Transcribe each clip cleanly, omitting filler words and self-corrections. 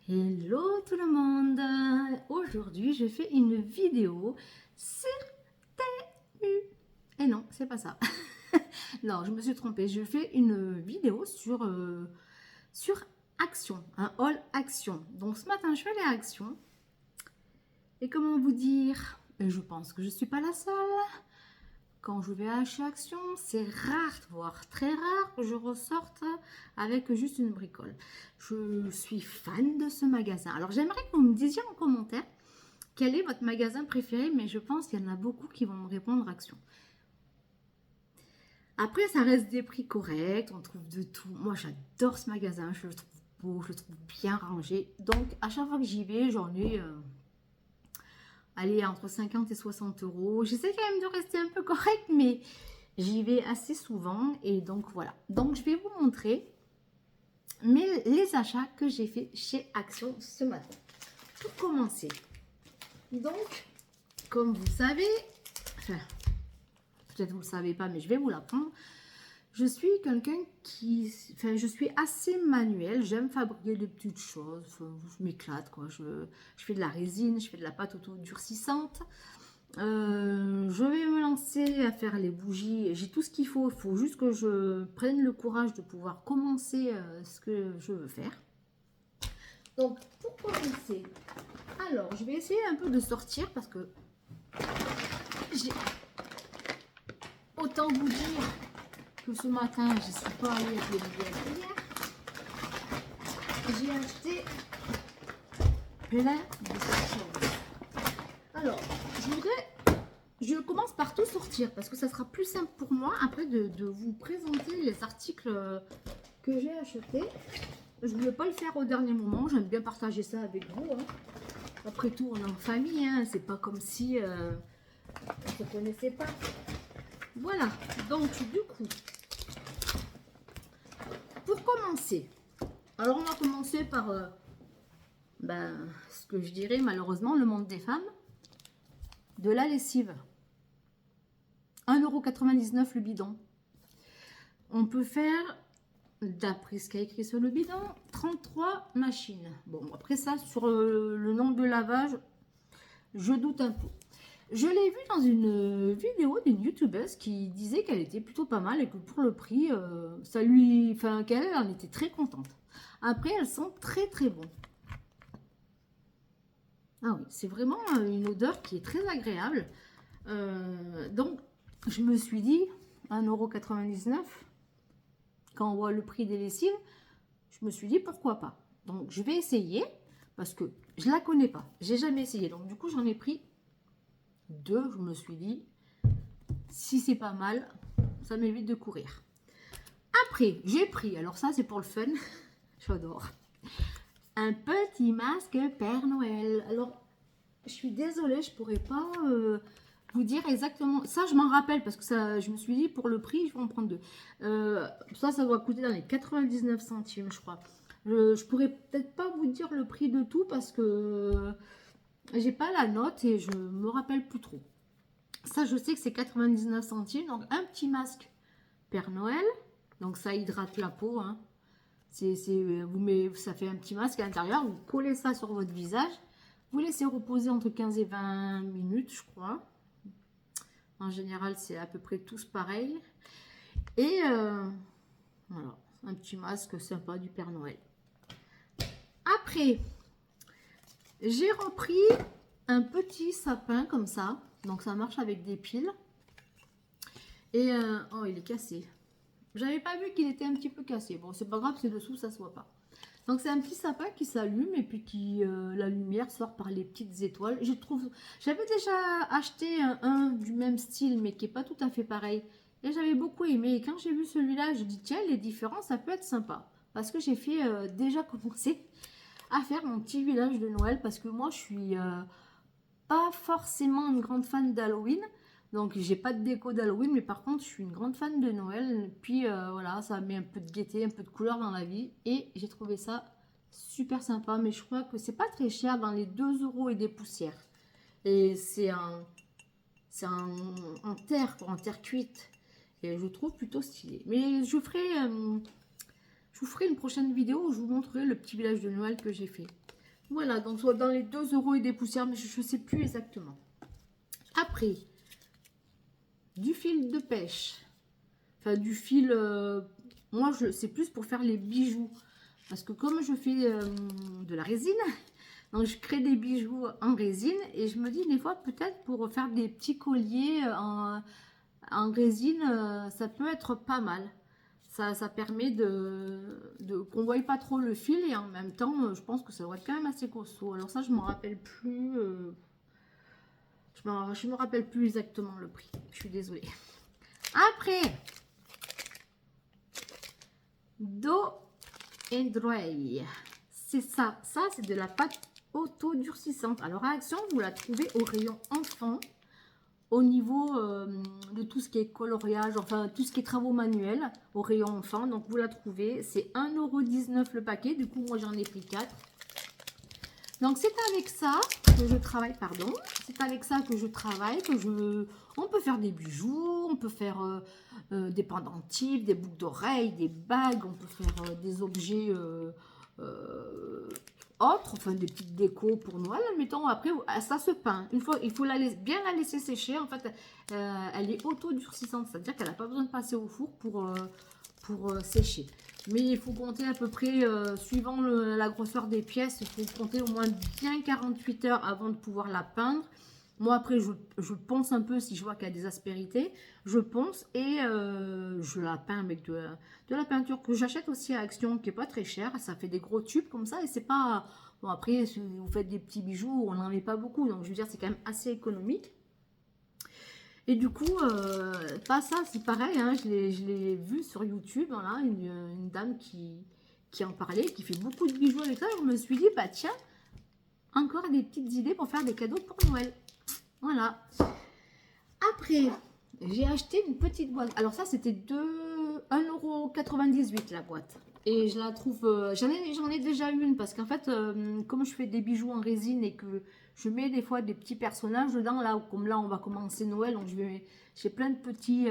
Hello tout le monde. Aujourd'hui je fais une vidéo sur TU. Et non, c'est pas ça. Non, je me suis trompée. Je fais une vidéo sur Action, un haul Action. Donc ce matin je fais les Actions. Et comment vous dire, je pense que je suis pas la seule. Quand je vais chez Action, c'est rare, voire très rare, que je ressorte avec juste une bricole. Je suis fan de ce magasin. Alors j'aimerais que vous me disiez en commentaire quel est votre magasin préféré, mais je pense qu'il y en a beaucoup qui vont me répondre Action. Après, ça reste des prix corrects, on trouve de tout. Moi, j'adore ce magasin, je le trouve beau, je le trouve bien rangé. Donc, à chaque fois que j'y vais, j'en ai... allez, entre 50 et 60 euros. J'essaie quand même de rester un peu correct, mais j'y vais assez souvent. Et donc, voilà. Donc, je vais vous montrer les achats que j'ai fait chez Action ce matin. Pour commencer. Donc, comme vous savez, enfin, peut-être vous ne le savez pas, mais je vais vous l'apprendre. Je suis quelqu'un qui... Enfin, je suis assez manuel. J'aime fabriquer des petites choses. Enfin, je m'éclate, quoi. Je fais de la résine, je fais de la pâte auto-durcissante. Je vais me lancer à faire les bougies. J'ai tout ce qu'il faut. Il faut juste que je prenne le courage de pouvoir commencer ce que je veux faire. Donc, pour commencer, alors, je vais essayer un peu de sortir parce que j'ai... Autant vous dire que ce matin, je ne suis pas allée avec les bougies hier. J'ai acheté plein de choses. Alors, je commence par tout sortir parce que ça sera plus simple pour moi après de vous présenter les articles que j'ai achetés. Je ne voulais pas le faire au dernier moment, j'aime bien partager ça avec vous. Hein. Après tout, on est en famille, hein. C'est pas comme si on ne se connaissait pas. Voilà, donc du coup, pour commencer, alors on va commencer par ce que je dirais malheureusement le monde des femmes, de la lessive. 1,99 € le bidon. On peut faire, d'après ce qui a écrit sur le bidon, 33 machines. Bon, après ça, sur le nombre de lavages, je doute un peu. Je l'ai vu dans une vidéo d'une youtubeuse qui disait qu'elle était plutôt pas mal et que pour le prix, ça lui, enfin, qu'elle en était très contente. Après, elles sont très très bonnes. Ah oui, c'est vraiment une odeur qui est très agréable. Donc, je me suis dit, 1,99 €, quand on voit le prix des lessives, je me suis dit, pourquoi pas. Donc, je vais essayer, parce que je la connais pas. J'ai jamais essayé. Donc, du coup, j'en ai pris 2. Je me suis dit, si c'est pas mal, ça m'évite de courir. Après, j'ai pris, alors ça, c'est pour le fun, j'adore, un petit masque Père Noël. Alors, je suis désolée, je pourrais pas vous dire exactement. Ça, je m'en rappelle parce que ça, je me suis dit pour le prix, je vais en prendre 2. Ça doit coûter dans les 99 centimes, je crois. Je pourrais peut-être pas vous dire le prix de tout parce que j'ai pas la note et je me rappelle plus trop. Ça, je sais que c'est 99 centimes. Donc, un petit masque Père Noël. Donc, ça hydrate la peau. Hein. Ça fait un petit masque à l'intérieur. Vous collez ça sur votre visage. Vous laissez reposer entre 15 et 20 minutes, je crois. En général, c'est à peu près tous pareil. Et voilà, un petit masque sympa du Père Noël. Après, j'ai repris un petit sapin comme ça. Donc, ça marche avec des piles. Et, oh, il est cassé. J'avais pas vu qu'il était un petit peu cassé. Bon, c'est pas grave, c'est dessous, ça se voit pas. Donc, c'est un petit sapin qui s'allume et puis qui la lumière sort par les petites étoiles. Je trouve, j'avais déjà acheté un du même style, mais qui est pas tout à fait pareil. Et j'avais beaucoup aimé. Et quand j'ai vu celui-là, je dis tiens, les différents, ça peut être sympa. Parce que j'ai fait déjà commencé à faire mon petit village de Noël. Parce que moi, je suis pas forcément une grande fan d'Halloween. Donc, j'ai pas de déco d'Halloween, mais par contre, je suis une grande fan de Noël. Puis, voilà, ça met un peu de gaieté, un peu de couleur dans la vie. Et j'ai trouvé ça super sympa. Mais je crois que c'est pas très cher, dans les 2 € et des poussières. Et c'est en terre, quoi, en terre cuite. Et je trouve plutôt stylé. Mais je vous ferai une prochaine vidéo où je vous montrerai le petit village de Noël que j'ai fait. Voilà, donc soit dans les 2 euros et des poussières, mais je ne sais plus exactement. Après, du fil de pêche. Enfin, du fil, moi, c'est plus pour faire les bijoux. Parce que comme je fais de la résine, donc je crée des bijoux en résine. Et je me dis des fois, peut-être pour faire des petits colliers en résine, ça peut être pas mal. Ça permet qu'on ne voie pas trop le fil et en même temps, je pense que ça doit être quand même assez costaud. Alors ça, je ne me rappelle plus. Je me rappelle plus exactement le prix. Je suis désolée. Après, Do and Dry. C'est ça. Ça, c'est de la pâte auto-durcissante. Alors, Action, vous la trouvez au rayon enfant. Au niveau de tout ce qui est coloriage, enfin tout ce qui est travaux manuels au rayon enfant. Donc vous la trouvez, c'est 1,19 € le paquet. Du coup, moi j'en ai pris 4. Donc c'est avec ça que je travaille, pardon. C'est avec ça que je travaille, on peut faire des bijoux, on peut faire des pendentifs, des boucles d'oreilles, des bagues, on peut faire des objets autres, enfin des petites décos pour Noël, admettons. Après, ça se peint. Il faut bien la laisser sécher. En fait, elle est auto-durcissante, c'est-à-dire qu'elle n'a pas besoin de passer au four pour sécher. Mais il faut compter à peu près, suivant la grosseur des pièces, il faut compter au moins bien 48 heures avant de pouvoir la peindre. Moi, après, je ponce un peu si je vois qu'il y a des aspérités. Je ponce et je la peins avec de la peinture que j'achète aussi à Action, qui n'est pas très chère. Ça fait des gros tubes comme ça et c'est pas... Bon, après, si vous faites des petits bijoux, on n'en met pas beaucoup. Donc, je veux dire, c'est quand même assez économique. Et du coup, pas ça, c'est pareil, hein, je l'ai vu sur YouTube, voilà, une dame qui en parlait, qui fait beaucoup de bijoux avec ça. Je me suis dit, bah tiens, encore des petites idées pour faire des cadeaux pour Noël. Voilà. Après, j'ai acheté une petite boîte. Alors ça, c'était 1,98 € la boîte. Et je la trouve... j'en ai déjà une parce qu'en fait, comme je fais des bijoux en résine et que je mets des fois des petits personnages dedans, là, comme là, on va commencer Noël, donc j'ai plein de petits,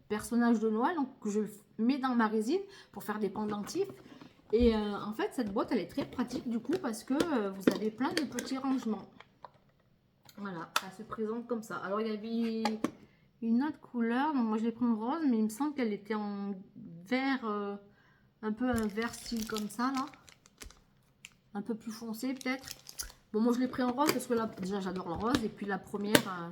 personnages de Noël donc, que je mets dans ma résine pour faire des pendentifs. Et en fait, cette boîte, elle est très pratique du coup parce que vous avez plein de petits rangements. Voilà, elle se présente comme ça. Alors, il y avait une autre couleur. Donc, moi, je l'ai pris en rose, mais il me semble qu'elle était en vert, un peu un vert style comme ça, là. Un peu plus foncé, peut-être. Bon, moi, je l'ai pris en rose parce que là, déjà, j'adore le rose. Et puis, la première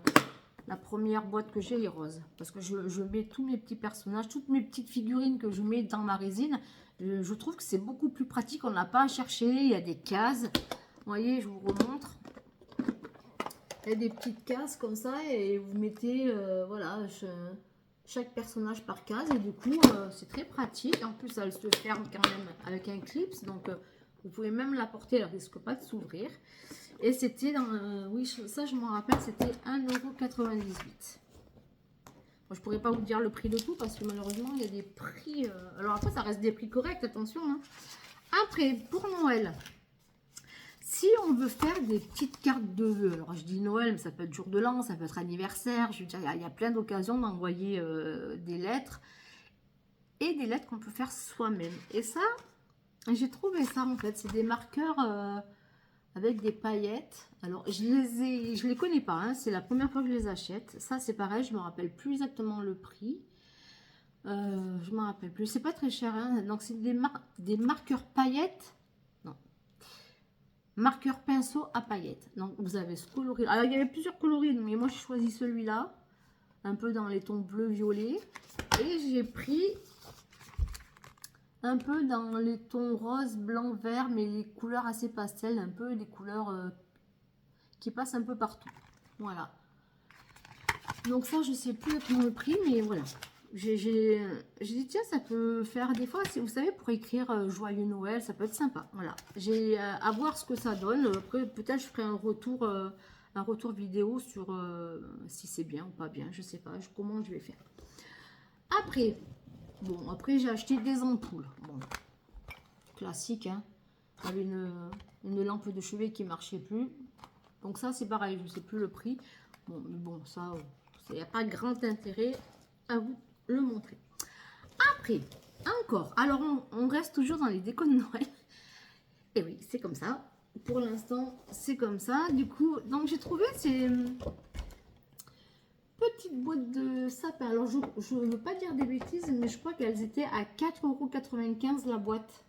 boîte que j'ai est rose. Parce que je mets tous mes petits personnages, toutes mes petites figurines que je mets dans ma résine. Je trouve que c'est beaucoup plus pratique. On n'a pas à chercher. Il y a des cases. Vous voyez, je vous remontre. Il y a des petites cases comme ça et vous mettez voilà, chaque personnage par case et du coup c'est très pratique. En plus elle se ferme quand même avec un clip, donc vous pouvez même la porter, elle risque pas de s'ouvrir. Et c'était dans, oui ça je m'en rappelle, c'était 1,98 €. Moi, je pourrais pas vous dire le prix de tout parce que malheureusement il y a des prix, alors après ça reste des prix corrects, attention, hein. Après pour Noël, si on veut faire des petites cartes de vœux, alors je dis Noël, mais ça peut être jour de l'an, ça peut être anniversaire, je veux dire, il y a plein d'occasions d'envoyer des lettres et des lettres qu'on peut faire soi-même. Et ça, j'ai trouvé ça en fait, c'est des marqueurs avec des paillettes. Alors je les connais pas, hein, c'est la première fois que je les achète. Ça c'est pareil, je me rappelle plus exactement le prix. Je me rappelle plus, c'est pas très cher, hein. Donc c'est des marqueurs paillettes. Marqueur pinceau à paillettes. Donc vous avez ce coloris. Alors il y avait plusieurs coloris, mais moi j'ai choisi celui-là. Un peu dans les tons bleu violet. Et j'ai pris un peu dans les tons rose, blanc, vert, mais les couleurs assez pastel. Un peu des couleurs qui passent un peu partout. Voilà. Donc ça je sais plus exactement le prix, mais voilà. J'ai dit tiens, ça peut faire des fois, si vous savez, pour écrire joyeux Noël, ça peut être sympa. Voilà, j'ai à voir ce que ça donne. Après peut-être je ferai un retour vidéo sur si c'est bien ou pas bien, je sais pas comment je vais faire. Après j'ai acheté des ampoules, bon, classique, hein. J'avais une lampe de chevet qui marchait plus, donc ça c'est pareil, je sais plus le prix. Bon, mais bon, ça il n'y a pas grand intérêt à vous le montrer. Après, encore, alors on reste toujours dans les décos de Noël. Et oui, c'est comme ça. Pour l'instant, c'est comme ça. Du coup, donc j'ai trouvé ces petites boîtes de sapin. Alors, je ne veux pas dire des bêtises, mais je crois qu'elles étaient à 4,95 € la boîte.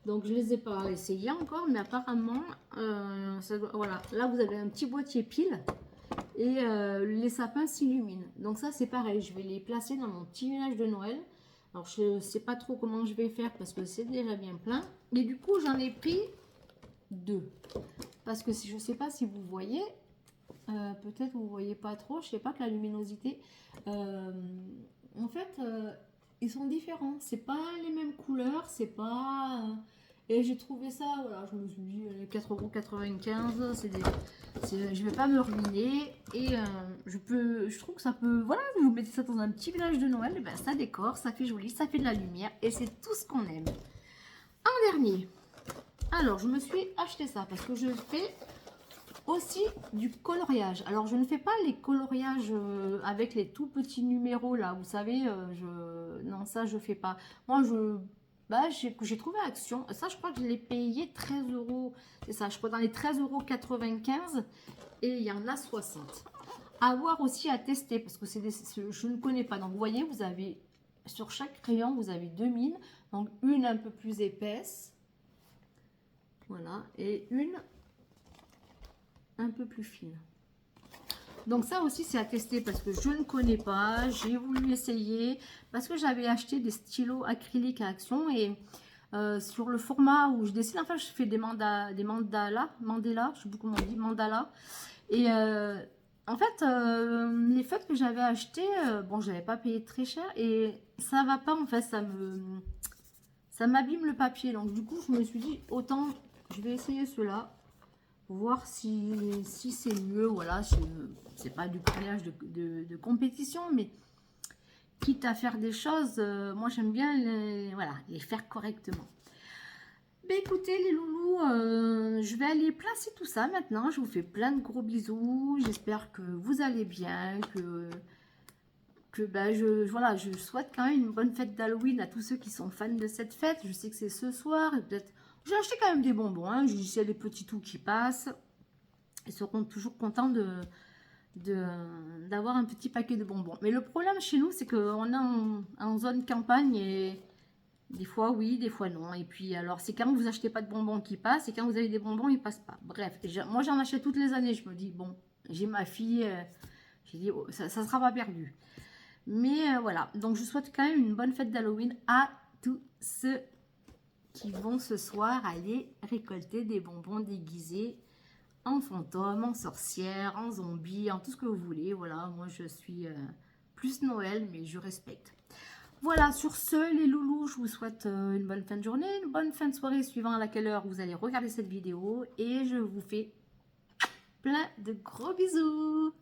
Donc, je ne les ai pas essayées encore, mais apparemment, voilà. Là, vous avez un petit boîtier pile et les sapins s'illuminent. Donc, ça, c'est pareil. Je vais les placer dans mon petit village de Noël. Alors, je ne sais pas trop comment je vais faire parce que c'est déjà bien plein. Et du coup, j'en ai pris 2. Parce que je ne sais pas si vous voyez, peut-être vous ne voyez pas trop, je ne sais pas que la luminosité, en fait, ils sont différents. C'est pas les mêmes couleurs, c'est pas... et j'ai trouvé ça, voilà, je me suis dit 4,95 €, je vais pas me ruiner. Et je trouve que ça peut, voilà, vous mettez ça dans un petit village de Noël, et ben, ça décore, ça fait joli, ça fait de la lumière, et c'est tout ce qu'on aime. Un dernier. Alors, je me suis acheté ça parce que je fais aussi du coloriage. Alors, je ne fais pas les coloriages avec les tout petits numéros là, vous savez, non, ça je fais pas. Moi, j'ai trouvé Action. Ça, je crois que je l'ai payé 13 €. C'est ça, je crois dans les 13,95 € et il y en a 60. À voir aussi, à tester parce que je ne connais pas. Donc, vous voyez, vous avez sur chaque crayon, vous avez 2 mines. Donc, une un peu plus épaisse. Voilà, et une un peu plus fine. Donc ça aussi c'est à tester parce que je ne connais pas. J'ai voulu essayer parce que j'avais acheté des stylos acryliques à Action et sur le format où je dessine, enfin je fais des mandalas, je sais plus comment on dit, mandala. Et en fait les feutres que j'avais acheté, bon, j'avais pas payé très cher et ça va pas, en fait, ça m'abîme le papier. Donc du coup je me suis dit autant je vais essayer ceux-là pour voir si c'est mieux. Voilà, c'est pas du coloriage de compétition, mais quitte à faire des choses, moi j'aime bien voilà, les faire correctement. Ben écoutez les loulous, je vais aller placer tout ça maintenant. Je vous fais plein de gros bisous. J'espère que vous allez bien, ben, voilà, je souhaite quand même une bonne fête d'Halloween à tous ceux qui sont fans de cette fête. Je sais que c'est ce soir, peut-être. J'ai acheté quand même des bonbons, hein. J'ai dit, des petits tout qui passent. Ils seront toujours contents d'avoir un petit paquet de bonbons. Mais le problème chez nous, c'est qu'on est en zone campagne et des fois oui, des fois non. Et puis alors, c'est quand vous achetez pas de bonbons qui passent et quand vous avez des bonbons, ils passent pas. Bref, moi j'en achète toutes les années. Je me dis, bon, j'ai ma fille, j'ai dit, oh, ça sera pas perdu. Mais voilà, donc je souhaite quand même une bonne fête d'Halloween à tous ceux qui vont ce soir aller récolter des bonbons déguisés en fantôme, en sorcière, en zombie, en tout ce que vous voulez. Voilà, moi je suis plus Noël, mais je respecte. Voilà, sur ce, les loulous, je vous souhaite une bonne fin de journée, une bonne fin de soirée, suivant à quelle heure vous allez regarder cette vidéo. Et je vous fais plein de gros bisous.